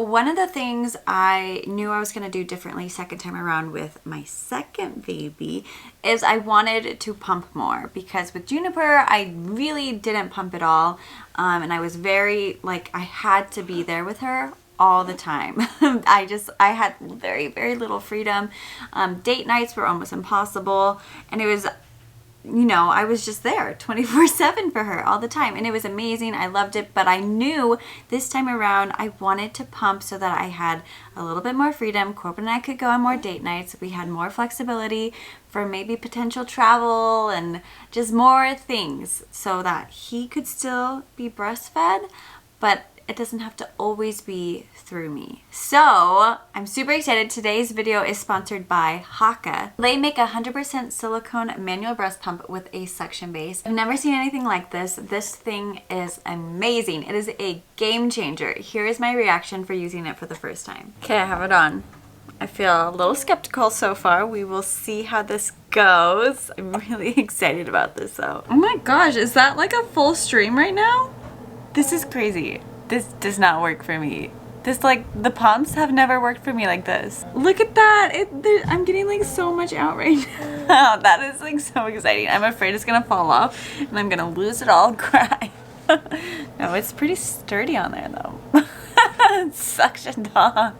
One of the things I knew I was going to do differently second time around with my second baby is I wanted to pump more, because with Juniper I really didn't pump at all, and I was very like, I had to be there with her all the time. I had very little freedom. Date nights were almost impossible, and it was, you know, I was just there 24/7 for her all the time, and it was amazing. I loved it, but I knew this time around I wanted to pump so that I had a little bit more freedom. Corbin and I could go on more date nights. We had more flexibility for maybe potential travel and just more things, so that he could still be breastfed, but it doesn't have to always be through me. So I'm super excited. Today's video is sponsored by HaaKaa. They make a 100% silicone manual breast pump with a suction base. I've never seen anything like this. This thing is amazing. It is a game changer. Here is my reaction for using it for the first time. Okay, I have it on. I feel a little skeptical so far. We will see how this goes. I'm really excited about this though. Oh my gosh, is that like a full stream right now? This is crazy. This does not work for me. This, like, the pumps have never worked for me like this. Look at that. I'm getting like so much out right now. That is like so exciting. I'm afraid it's gonna fall off and I'm gonna lose it all and cry. No, it's pretty sturdy on there though. It's suctioned on.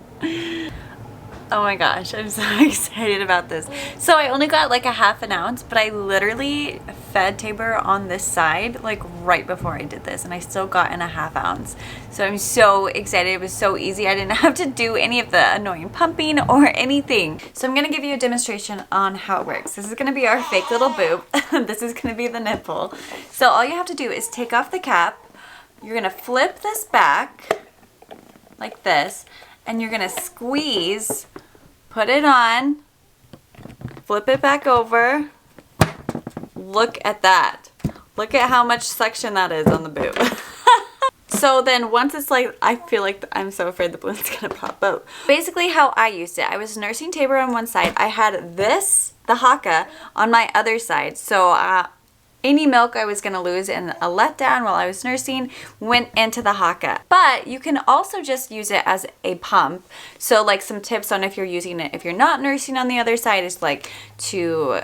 Oh my gosh, I'm so excited about this. So I only got like a half an ounce, but I literally fed Tabor on this side like right before I did this, and I still got in a half ounce. So I'm so excited. It was so easy. I didn't have to do any of the annoying pumping or anything. So I'm gonna give you a demonstration on how it works. This is gonna be our fake little boob. This is gonna be the nipple. So all you have to do is take off the cap. You're gonna flip this back like this, and you're gonna squeeze, put it on, flip it back over. Look at that. Look at how much suction that is on the boob. So then once it's like, I feel like I'm so afraid the balloon's gonna pop out. Basically how I used it, I was nursing Tabor on one side. I had this, the HaaKaa, on my other side. So any milk I was gonna lose in a letdown while I was nursing went into the HaaKaa. But you can also just use it as a pump. So like some tips on if you're using it, if you're not nursing on the other side, is like to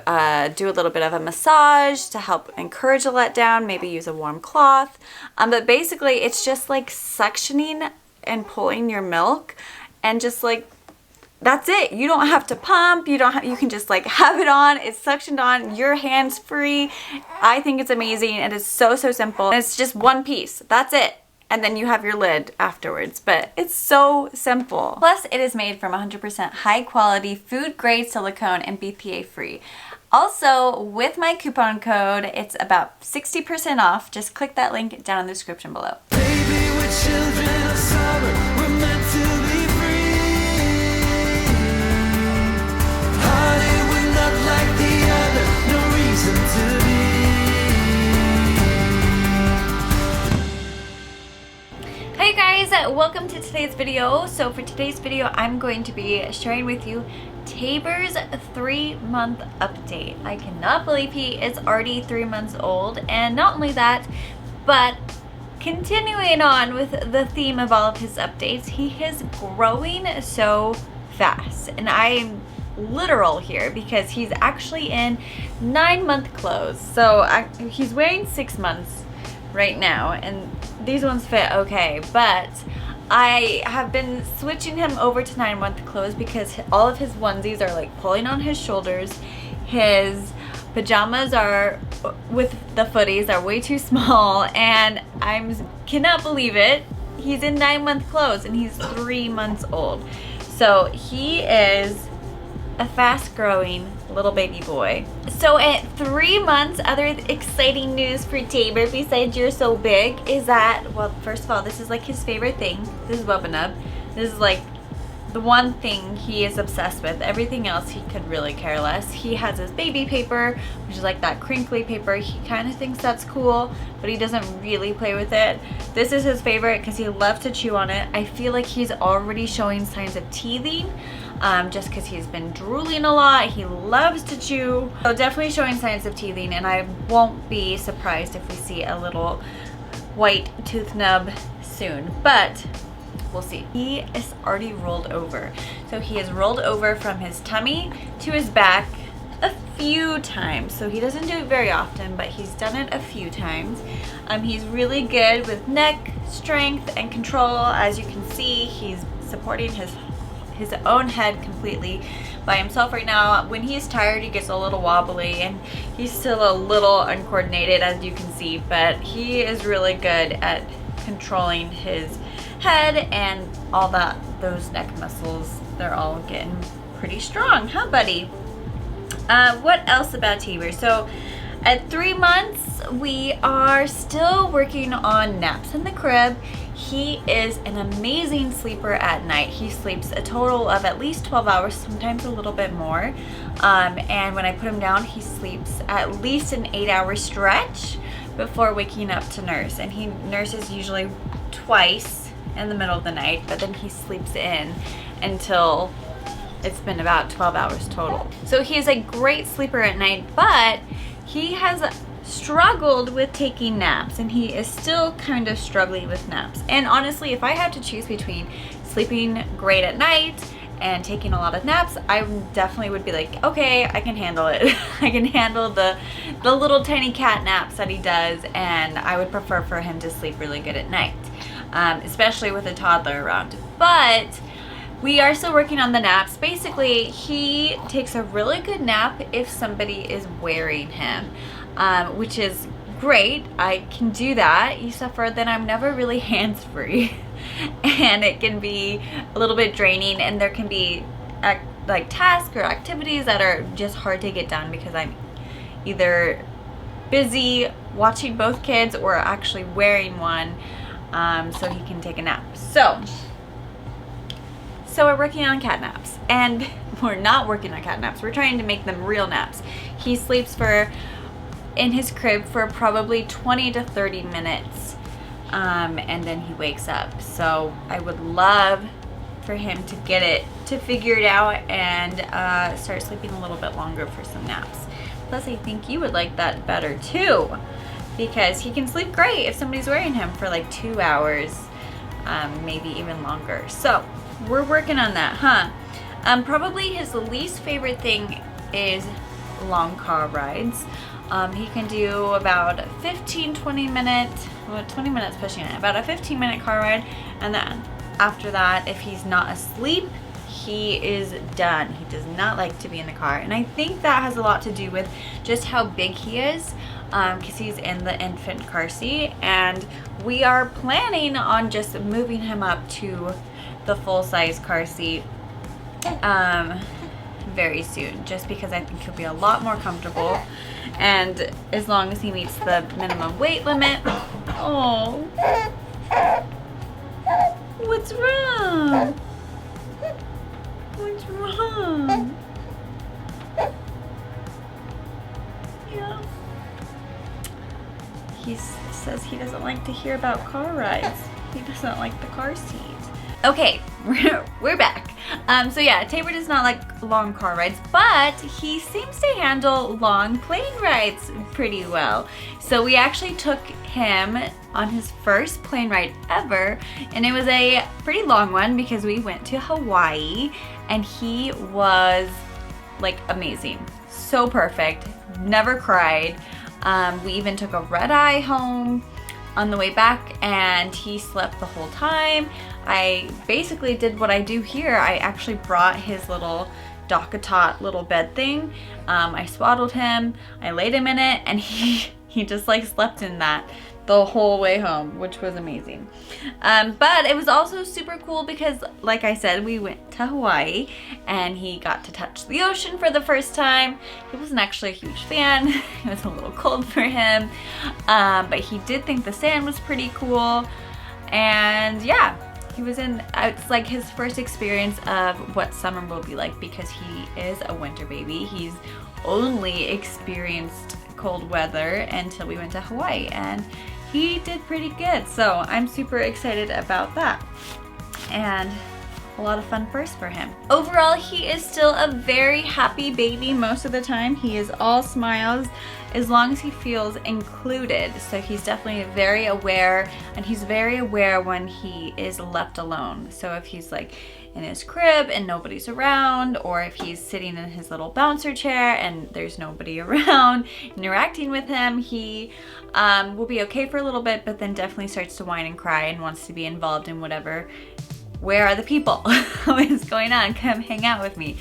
do a little bit of a massage to help encourage a letdown, maybe use a warm cloth. But basically it's just like suctioning and pulling your milk, and just like, that's it. You don't have to pump. You can just like have it on. It's suctioned on. Your hands free. I think it's amazing. It is so simple. It's just one piece. That's it. And then you have your lid afterwards. But it's so simple. Plus, it is made from 100% high quality food grade silicone and BPA free. Also, with my coupon code, it's about 60% off. Just click that link down in the description below. Baby, we're children of summer. We're meant to be free. Like the other, no reason to be. Hey guys, welcome to today's video. So for today's video, I'm going to be sharing with you Tabor's 3-month update. I cannot believe he is already 3 months old, and not only that, but continuing on with the theme of all of his updates, he is growing so fast, and I'm literal here because he's actually in 9-month clothes. So he's wearing 6 months right now, and these ones fit okay, but I have been switching him over to 9-month clothes because all of his onesies are like pulling on his shoulders. His pajamas are, with the footies, are way too small, and I cannot believe it. He's in 9-month clothes and he's 3 months old. So he is a fast-growing little baby boy. So at 3 months, other exciting news for Tabor besides you're so big is that, well, first of all, this is like his favorite thing. This is Bubba Nub. This is like the one thing he is obsessed with. Everything else he could really care less. He has his baby paper, which is like that crinkly paper. He kind of thinks that's cool, but he doesn't really play with it. This is his favorite because he loves to chew on it. I feel like he's already showing signs of teething. Just because he's been drooling a lot. He loves to chew. So definitely showing signs of teething, and I won't be surprised if we see a little white tooth nub soon. But we'll see. He is already rolled over. So he is rolled over from his tummy to his back a few times. So he doesn't do it very often, but he's done it a few times. He's really good with neck strength and control. As you can see, he's supporting his own head completely by himself right now. When he's tired, he gets a little wobbly and he's still a little uncoordinated, as you can see, but he is really good at controlling his head and all that. Those neck muscles, they're all getting pretty strong, huh, buddy? What else about Tabor? So at 3 months, we are still working on naps in the crib. He is an amazing sleeper at night. He sleeps a total of at least 12 hours, sometimes a little bit more. And when I put him down, he sleeps at least an 8-hour stretch before waking up to nurse. And he nurses usually twice in the middle of the night, but then he sleeps in until it's been about 12 hours total. So he is a great sleeper at night, but he has struggled with taking naps, and he is still kind of struggling with naps. And honestly, if I had to choose between sleeping great at night and taking a lot of naps, I definitely would be like, okay, I can handle it. I can handle the little tiny cat naps that he does, and I would prefer for him to sleep really good at night, especially with a toddler around. But we are still working on the naps. Basically, he takes a really good nap if somebody is wearing him, which is great. I can do that, except for then I'm never really hands-free and it can be a little bit draining, and there can be like tasks or activities that are just hard to get done because I'm either busy watching both kids or actually wearing one, so he can take a nap. So we're working on cat naps, and we're not working on cat naps. We're trying to make them real naps. He sleeps in his crib for probably 20 to 30 minutes, and then he wakes up. So I would love for him to get it, to figure it out and start sleeping a little bit longer for some naps. Plus, I think you would like that better too, because he can sleep great if somebody's wearing him for like 2 hours, maybe even longer. So we're working on that, huh? Probably his least favorite thing is long car rides. He can do about 15-20 minutes, well, 20 minutes pushing it, about a 15-minute car ride, and then after that, if he's not asleep, he is done. He does not like to be in the car, and I think that has a lot to do with just how big he is, because he's in the infant car seat, and we are planning on just moving him up to the full-size car seat very soon, just because I think he'll be a lot more comfortable, and as long as he meets the minimum weight limit. Oh, what's wrong? What's wrong? Yeah, he says he doesn't like to hear about car rides. He doesn't like the car seat. Okay, we're back. So yeah, Tabor does not like long car rides, but he seems to handle long plane rides pretty well. So we actually took him on his first plane ride ever, and it was a pretty long one because we went to Hawaii, and he was like amazing. So perfect, never cried. We even took a red eye home on the way back, and he slept the whole time. I basically did what I do here. I actually brought his little DockATot little bed thing. I swaddled him, I laid him in it, and he just like slept in that the whole way home, which was amazing. But it was also super cool because, like I said, we went to Hawaii and he got to touch the ocean for the first time. He wasn't actually a huge fan. It was a little cold for him, but he did think the sand was pretty cool. And yeah, he was it's like his first experience of what summer will be like, because he is a winter baby. He's only experienced cold weather until we went to Hawaii, and he did pretty good. So I'm super excited about that. And a lot of fun first for him. Overall, he is still a very happy baby most of the time. He is all smiles as long as he feels included. So he's definitely very aware, and he's very aware when he is left alone. So if he's like in his crib and nobody's around, or if he's sitting in his little bouncer chair and there's nobody around interacting with him, he will be okay for a little bit, but then definitely starts to whine and cry and wants to be involved in whatever. Where are the people? What is going on? Come hang out with me.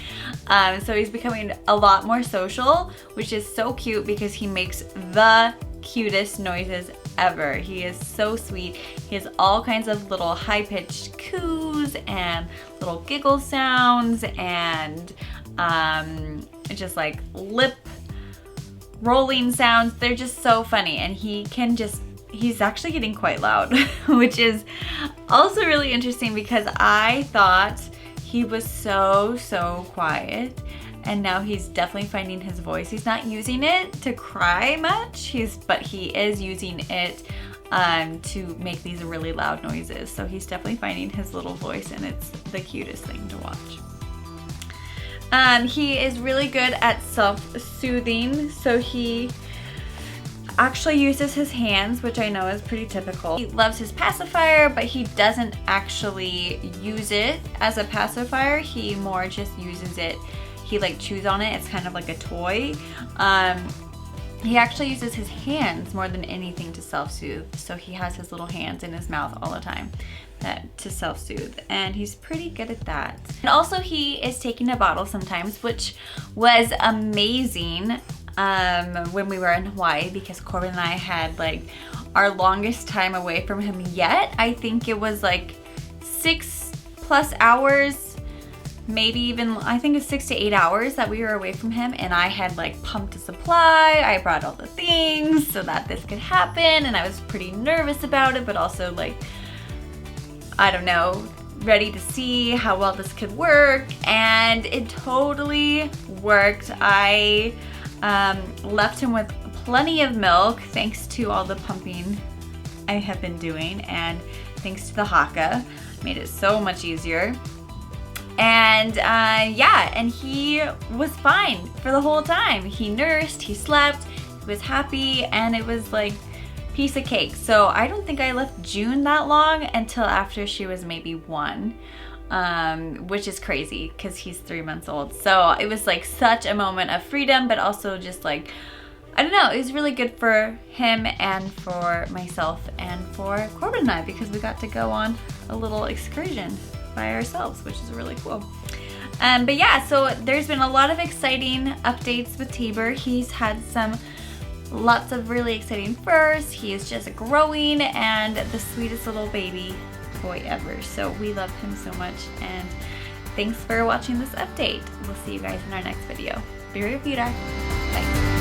So he's becoming a lot more social, which is so cute because he makes the cutest noises ever. He is so sweet. He has all kinds of little high-pitched coos and little giggle sounds and just like lip rolling sounds. They're just so funny, and he's actually getting quite loud, which is also really interesting because I thought he was so quiet, and now he's definitely finding his voice. He's not using it to cry much, but he is using it to make these really loud noises. So he's definitely finding his little voice, and it's the cutest thing to watch. He is really good at self-soothing, so he actually uses his hands, which I know is pretty typical. He loves his pacifier, but he doesn't actually use it as a pacifier. He more just uses it, he like chews on it. It's kind of like a toy. He actually uses his hands more than anything to self-soothe. So he has his little hands in his mouth all the time to self-soothe, and he's pretty good at that. And also he is taking a bottle sometimes, which was amazing when we were in Hawaii, because Corbin and I had like our longest time away from him yet. I think it was like 6+ hours, maybe even, I think it's 6 to 8 hours that we were away from him, and I had like pumped a supply. I brought all the things so that this could happen, and I was pretty nervous about it, but also like, I don't know, ready to see how well this could work, and it totally worked. I left him with plenty of milk thanks to all the pumping I have been doing, and thanks to the HaaKaa, made it so much easier. And yeah, and he was fine for the whole time. He nursed, he slept, he was happy, and it was like piece of cake. So I don't think I left June that long until after she was maybe 1. Which is crazy because he's 3 months old. So it was like such a moment of freedom, but also just like, I don't know, it was really good for him and for myself and for Corbin and I, because we got to go on a little excursion by ourselves, which is really cool. But yeah, so there's been a lot of exciting updates with Tabor. He's had lots of really exciting firsts. He is just growing and the sweetest little baby boy ever. So we love him so much, and thanks for watching this update. We'll see you guys in our next video. Be right with you, Bye.